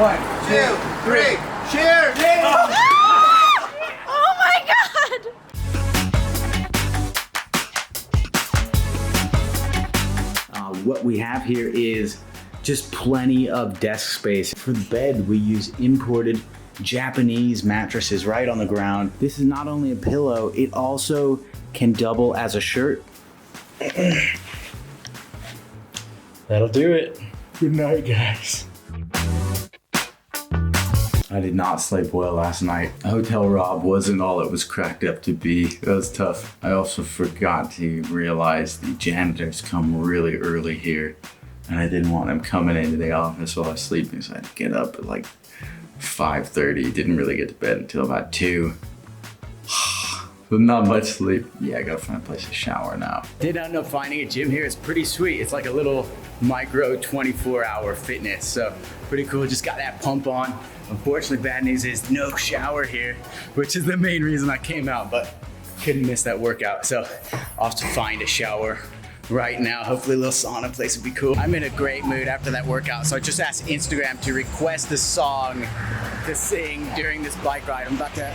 1, 2, 3, cheers! Oh my god! What we have here is just plenty of desk space. For the bed, we use imported Japanese mattresses right on the ground. This is not only a pillow, it also can double as a shirt. That'll do it. Good night, guys. I did not sleep well last night. Hotel Rob wasn't all it was cracked up to be. It was tough. I also forgot to realize the janitors come really early here, and I didn't want them coming into the office while I was sleeping, so I had to get up at like 5:30. Didn't really get to bed until about 2. But not much sleep. Yeah, I gotta find a place to shower now. Did end up finding a gym here. It's pretty sweet. It's like a little micro 24-hour fitness. So pretty cool. Just got that pump on. Unfortunately, bad news is no shower here, which is the main reason I came out, but couldn't miss that workout. So I'll have to find a shower right now. Hopefully a little sauna place would be cool. I'm in a great mood after that workout. So I just asked Instagram to request a song to sing during this bike ride. I'm about to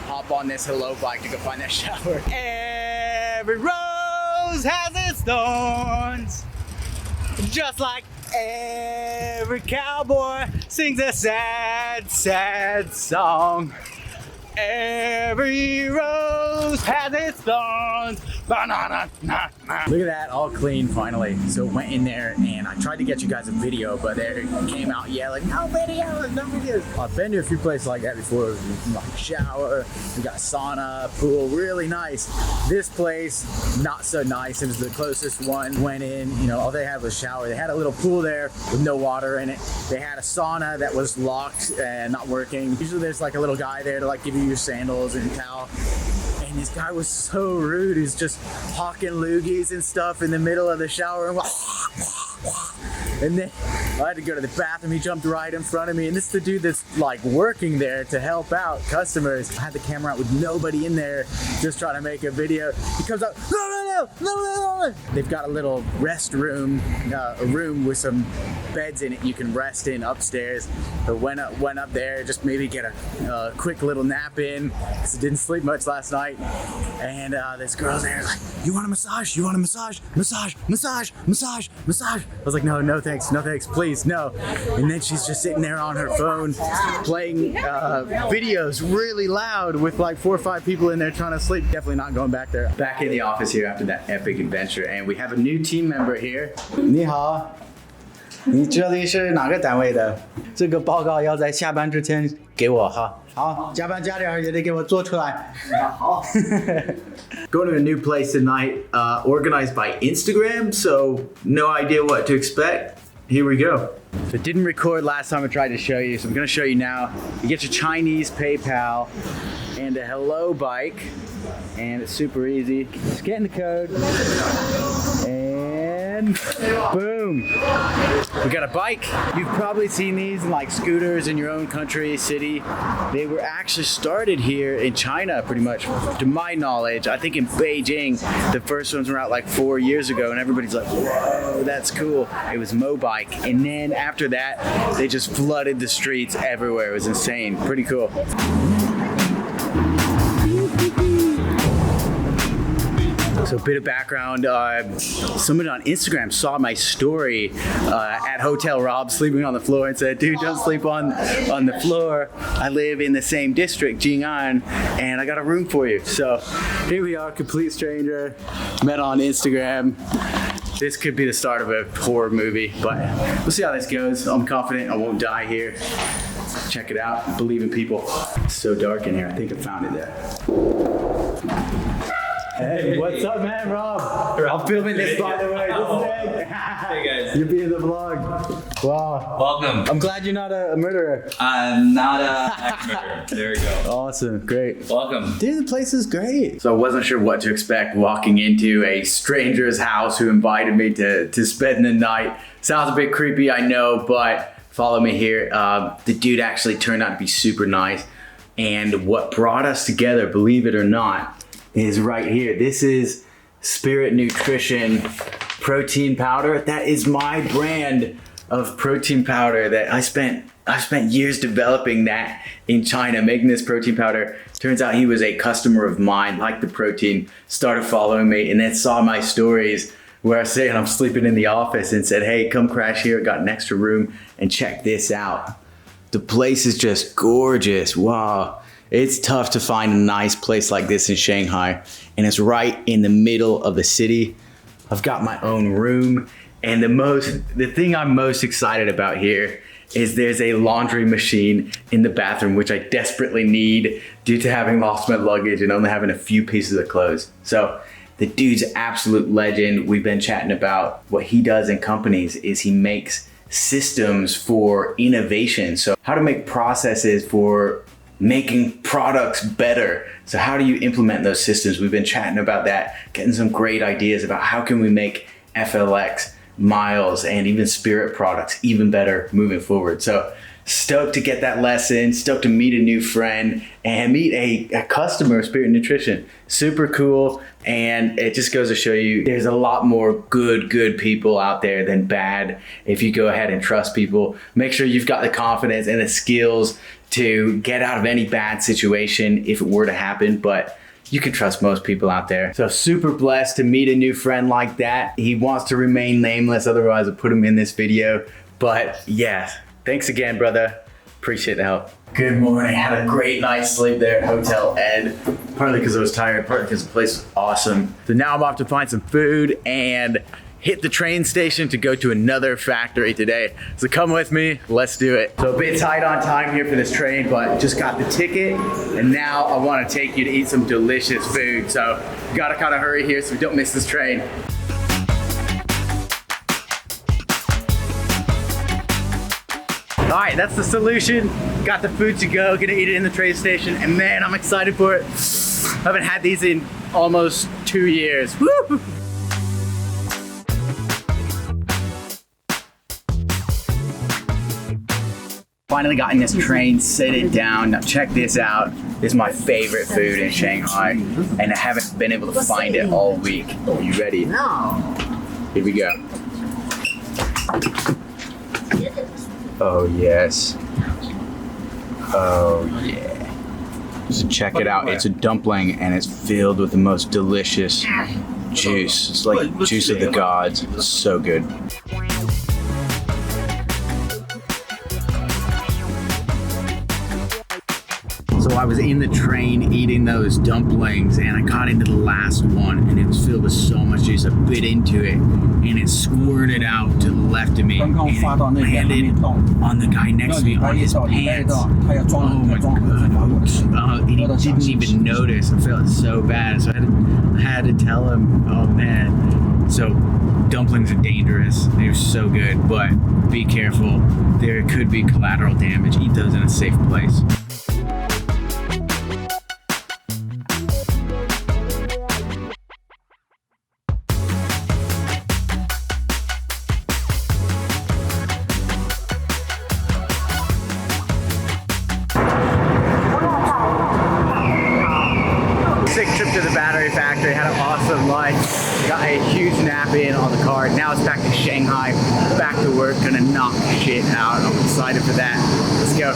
hop on this Hello bike to go find that shower. Every rose has its thorns, just like every cowboy sings a sad, sad song. Every rose has its thorns. Look at that, all clean finally. So went in there and I tried to get you guys a video, but they came out yelling, no videos, no videos. I've been to a few places like that before. Like shower, we got sauna, pool, really nice. This place, not so nice. It was the closest one. Went in, you know, all they had was shower. They had a little pool there with no water in it. They had a sauna that was locked and not working. Usually there's like a little guy there to like give you your sandals and towel. And this guy was so rude. He's just hawking loogies and stuff in the middle of the shower. And then I had to go to the bathroom. He jumped right in front of me. And this is the dude that's like working there to help out customers. I had the camera out with nobody in there, just trying to make a video. He comes out, no. They've got a little rest room, a room with some beds in it you can rest in upstairs. I went up there, just maybe get a quick little nap in, because I didn't sleep much last night. And this girl's there like, you want a massage? You want a massage? Massage. I was like, no thanks, please, no. And then she's just sitting there on her phone playing videos really loud with like 4 or 5 people in there trying to sleep. Definitely not going back there. Back in the office here after that epic adventure, and we have a new team member here. 你好，你这里是哪个单位的？这个报告要在下班之前给我哈。好，加班加点也得给我做出来。好。Going to a new place tonight, organized by Instagram, so no idea what to expect. Here we go. So didn't record last time I tried to show you, so I'm gonna show you now. You get your Chinese PayPal and a Hello bike, and it's super easy. Just get in the code, and boom. We got a bike. You've probably seen these in like scooters in your own country, city. They were actually started here in China pretty much, to my knowledge. I think in Beijing, the first ones were out like 4 years ago, and everybody's like, whoa, that's cool. It was Mobike. And then after that, they just flooded the streets everywhere. It was insane. Pretty cool. So a bit of background, someone on Instagram saw my story at Hotel Rob sleeping on the floor and said, dude, don't sleep on the floor. I live in the same district, Jing'an, and I got a room for you. So here we are, complete stranger, met on Instagram. This could be the start of a horror movie, but we'll see how this goes. I'm confident I won't die here. Check it out, believe in people. It's so dark in here, I think I found it there. Hey, what's up, man, Rob? I'm filming this, by the way. Hey, guys. You'll be in the vlog. Wow. Welcome. I'm glad you're not a murderer. I'm not a murderer. There we go. Awesome. Great. Welcome. Dude, the place is great. So I wasn't sure what to expect walking into a stranger's house who invited me to spend the night. Sounds a bit creepy, I know, but follow me here. The dude actually turned out to be super nice. And what brought us together, believe it or not, is right here. This is Spirit Nutrition protein powder. That is my brand of protein powder that I spent years developing that in China, making this protein powder. Turns out he was a customer of mine, liked the protein, started following me, and then saw my stories where I say I'm sleeping in the office and said, hey, come crash here, got an extra room, and check this out. The place is just gorgeous. Wow. It's tough to find a nice place like this in Shanghai, and it's right in the middle of the city. I've got my own room, and the thing I'm most excited about here is there's a laundry machine in the bathroom, which I desperately need due to having lost my luggage and only having a few pieces of clothes. So the dude's an absolute legend. We've been chatting about what he does in companies is he makes systems for innovation. So how to make processes for making products better. So how do you implement those systems? We've been chatting about that, getting some great ideas about how can we make FLX, Miles, and even Spirit products even better moving forward. So stoked to get that lesson, stoked to meet a new friend and meet a customer of Spirit Nutrition. Super cool. And it just goes to show you there's a lot more good people out there than bad. If you go ahead and trust people, make sure you've got the confidence and the skills to get out of any bad situation if it were to happen. But you can trust most people out there. So super blessed to meet a new friend like that. He wants to remain nameless, otherwise I'll put him in this video. But yeah, thanks again, brother. Appreciate the help. Good morning. Had a great night's sleep there at Hotel Ed. Partly because I was tired, partly because the place was awesome. So now I'm off to find some food and hit the train station to go to another factory today. So come with me, let's do it. So a bit tight on time here for this train, but just got the ticket and now I want to take you to eat some delicious food. So gotta kind of hurry here so we don't miss this train. All right, that's the solution. Got the food to go, gonna eat it in the train station, and man, I'm excited for it. I haven't had these in almost 2 years. Woo! Finally got in this train, sit it down. Now check this out. This is my favorite food in Shanghai, and I haven't been able to find it all week. Are you ready? No. Here we go. Oh yes. Oh yeah. So check it out. It's a dumpling and it's filled with the most delicious juice. It's like juice of the gods. It's so good. So I was in the train eating those dumplings and I got into the last one and it was filled with so much juice. I bit into it and it squirted out to the left of me and it landed on the guy next to me on his pants. Oh my god. Oops. And he didn't even notice. I felt so bad. So I had to tell him, oh man. So dumplings are dangerous. They're so good, but be careful. There could be collateral damage. Eat those in a safe place. Sick trip to the battery factory, had an awesome lunch, got a huge nap in on the car. Now it's back to Shanghai, back to work, gonna knock shit out. I'm excited for that. Let's go.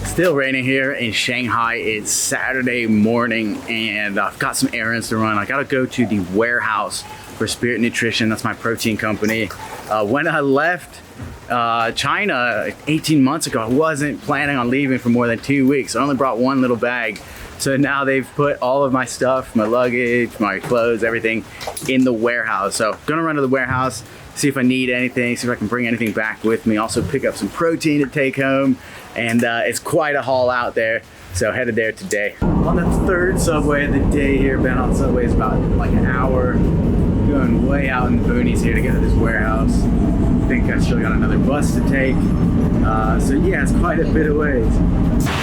Still raining here in Shanghai. It's Saturday morning and I've got some errands to run. I gotta go to the warehouse for Spirit Nutrition. That's my protein company. When I left China 18 months ago, I wasn't planning on leaving for more than 2 weeks. I only brought one little bag. So now they've put all of my stuff, my luggage, my clothes, everything in the warehouse. So I'm gonna run to the warehouse, see if I need anything, see if I can bring anything back with me. Also pick up some protein to take home. And it's quite a haul out there. So headed there today. On the third subway of the day here, been on subways about like an hour. Going way out in the boonies here to get to this warehouse. I think I still got another bus to take. So yeah, it's quite a bit of ways.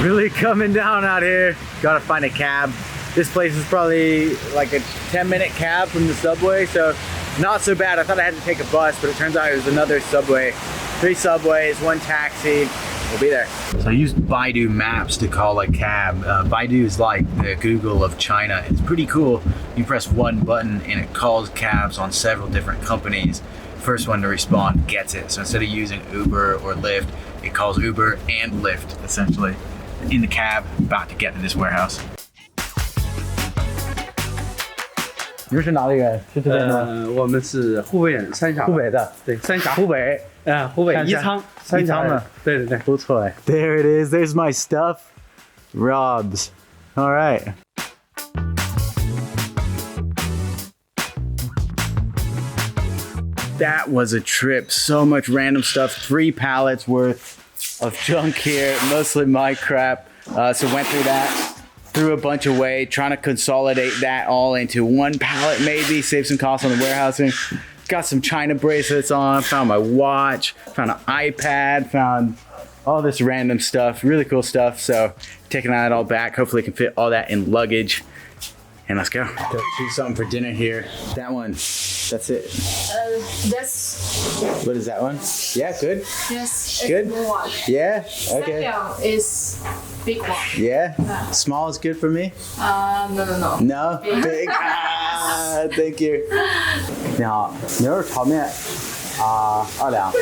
Really coming down out here. Gotta find a cab. This place is probably like a 10-minute cab from the subway, so not so bad. I thought I had to take a bus, but it turns out it was another subway. 3 subways, 1 taxi. we'll be there. So I used Baidu Maps to call a cab. Baidu is like the Google of China. It's pretty cool. You press one button and it calls cabs on several different companies. First one to respond gets it. So instead of using Uber or Lyft, it calls Uber and Lyft, essentially. In the cab, about to get to this warehouse. 你们是哪里人？是这边的？我们是湖北人，三峡。湖北的。对，三峡。湖北。湖北宜昌。宜昌的。对对对，不错哎。There it is. There's my stuff. Rob's. All right. That was a trip. So much random stuff. 3 pallets worth of junk here. Mostly my crap. So went through that. Threw a bunch away, trying to consolidate that all into one pallet maybe, save some costs on the warehousing. Got some China bracelets on, found my watch, found an iPad, found all this random stuff, really cool stuff. So taking that all back, hopefully can fit all that in luggage. And let's go. Go choose something for dinner here. That one, that's it. That's What is that one? Yeah, good. yes. Good? One. Yeah, okay. Second is big one. Yeah, small is good for me. No. No? Big. Thank you. 你好，牛肉炒面2两。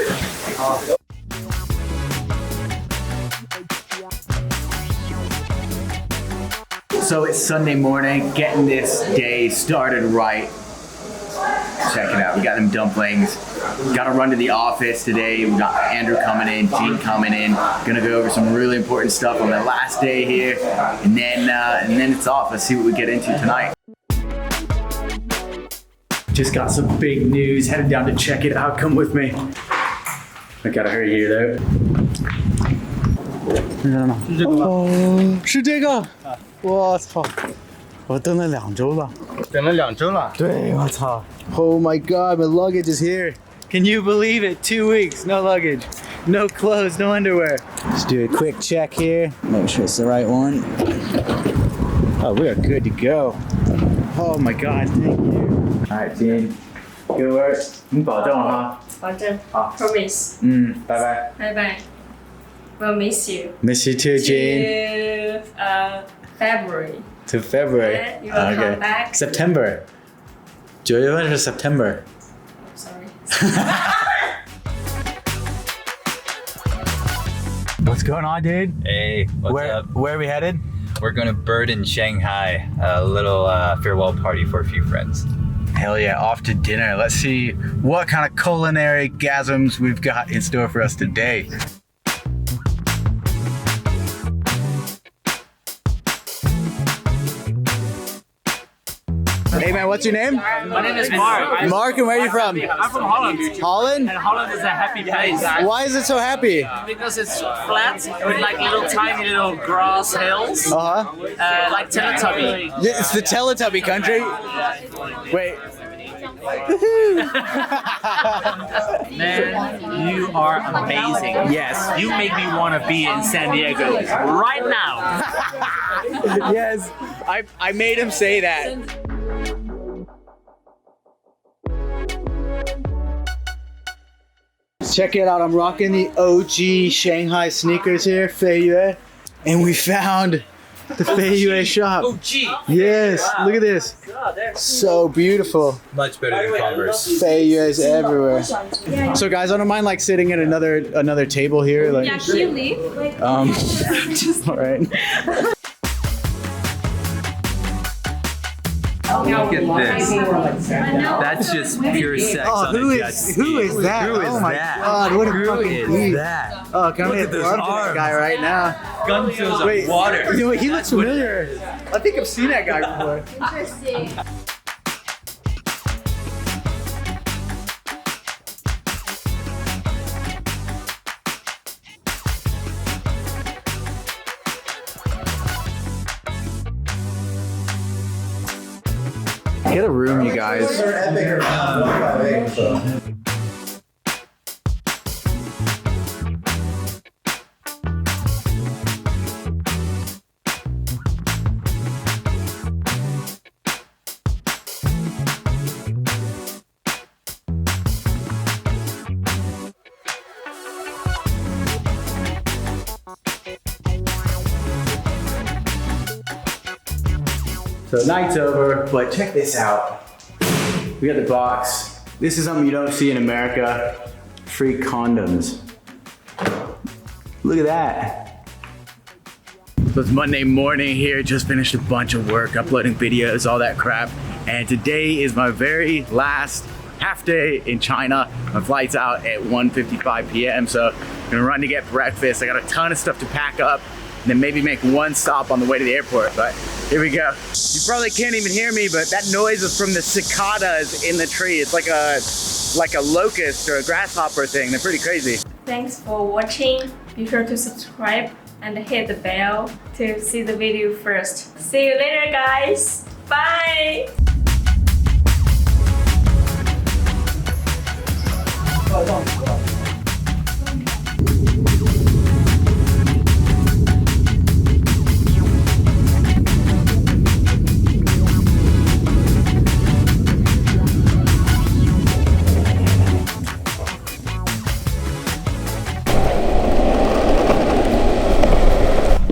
So it's Sunday morning, getting this day started right. Check it out, we got them dumplings. Gotta run to the office today. We got Andrew coming in, Gene coming in. Gonna go over some really important stuff on the last day here. And then it's off. Let's see what we get into tonight. Just got some big news, headed down to check it out. Come with me. I gotta hurry here though. 是这个。我操！我等了2周了。等了2周了。对，我操。Oh my god, my luggage is here. Can you believe it? 2 weeks, no luggage, no clothes, no underwear. Let's do a quick check here. Make sure it's the right one. Oh, we are good to go. Oh my god, thank you. All right, Gene. Good work. 你保重哈。保证。好。 Promise. 拜拜。Bye bye. We'll miss you. Miss you too, Gene. To February. To February. Yeah, you will come back. September. 9月份是 September. Sorry. What's going on, dude? Hey, what's Where up? are we headed? We're gonna bird in Shanghai, a little farewell party for a few friends. Hell yeah, off to dinner. Let's see what kind of culinary gasms we've got in store for us today. Hey man, what's your name? My name is Mark. Mark, and where are you from? I'm from Holland. Holland? And Holland is a happy place. Why is it so happy? Because it's flat with like little tiny little grass hills. Like Teletubby. Yeah, it's the Teletubby country. Wait. Man, you are amazing. Yes. You make me want to be in San Diego right now. Yes, I made him say that. Check it out, I'm rocking the OG Shanghai sneakers here, Fei Yue. And we found the Fei Yue shop. Yes, look at this. So beautiful. Much better than Converse. Fei Yue's everywhere. So guys, I don't mind like sitting at another table here. Like, Yeah, can you leave? all right. Look at this. That's just pure sex on a jet ski. Who is that? Who is oh my that? god, what a Who fucking is beast. that? Oh, can I hit those arms to that arms. guy right now? Gun fills of Wait, water. You know what, he looks familiar. I think I've seen that guy before. Interesting. Get a room, you guys. So night's over, but check this out. We got the box. This is something you don't see in America. Free condoms. Look at that. So it's Monday morning here, just finished a bunch of work, uploading videos, all that crap. And today is my very last half day in China. My flight's out at 1:55 p.m. so I'm gonna run to get breakfast. I got a ton of stuff to pack up and then maybe make one stop on the way to the airport, but here we go. You probably can't even hear me, but that noise is from the cicadas in the tree. It's like a locust or a grasshopper thing. They're pretty crazy. Thanks for watching. Be sure to subscribe and hit the bell to see the video first. See you later, guys. Bye.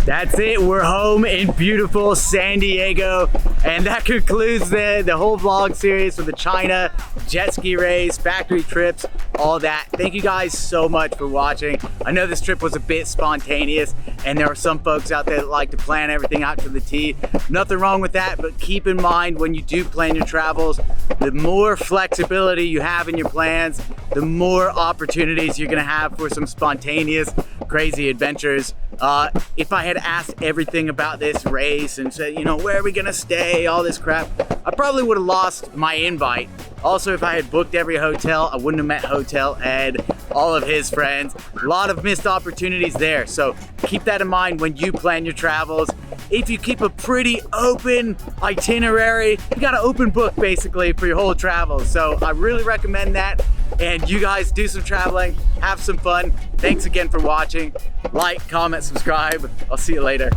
That's it, we're home in beautiful San Diego, and that concludes the whole vlog series for the China jet ski race, factory trips, all that. Thank you guys so much for watching. I know this trip was a bit spontaneous, and there are some folks out there that like to plan everything out to the T. Nothing wrong with that, but keep in mind when you do plan your travels, the more flexibility you have in your plans, the more opportunities you're gonna have for some spontaneous, crazy adventures. If I had asked everything about this race and said, you know, where are we gonna stay, all this crap, I probably would have lost my invite. Also, if I had booked every hotel, I wouldn't have met Hotel Ed, all of his friends. A lot of missed opportunities there. So keep that in mind when you plan your travels. If you keep a pretty open itinerary, you got an open book basically for your whole travel. So I really recommend that. And you guys do some traveling, have some fun. Thanks again for watching. Like, comment, subscribe. I'll see you later.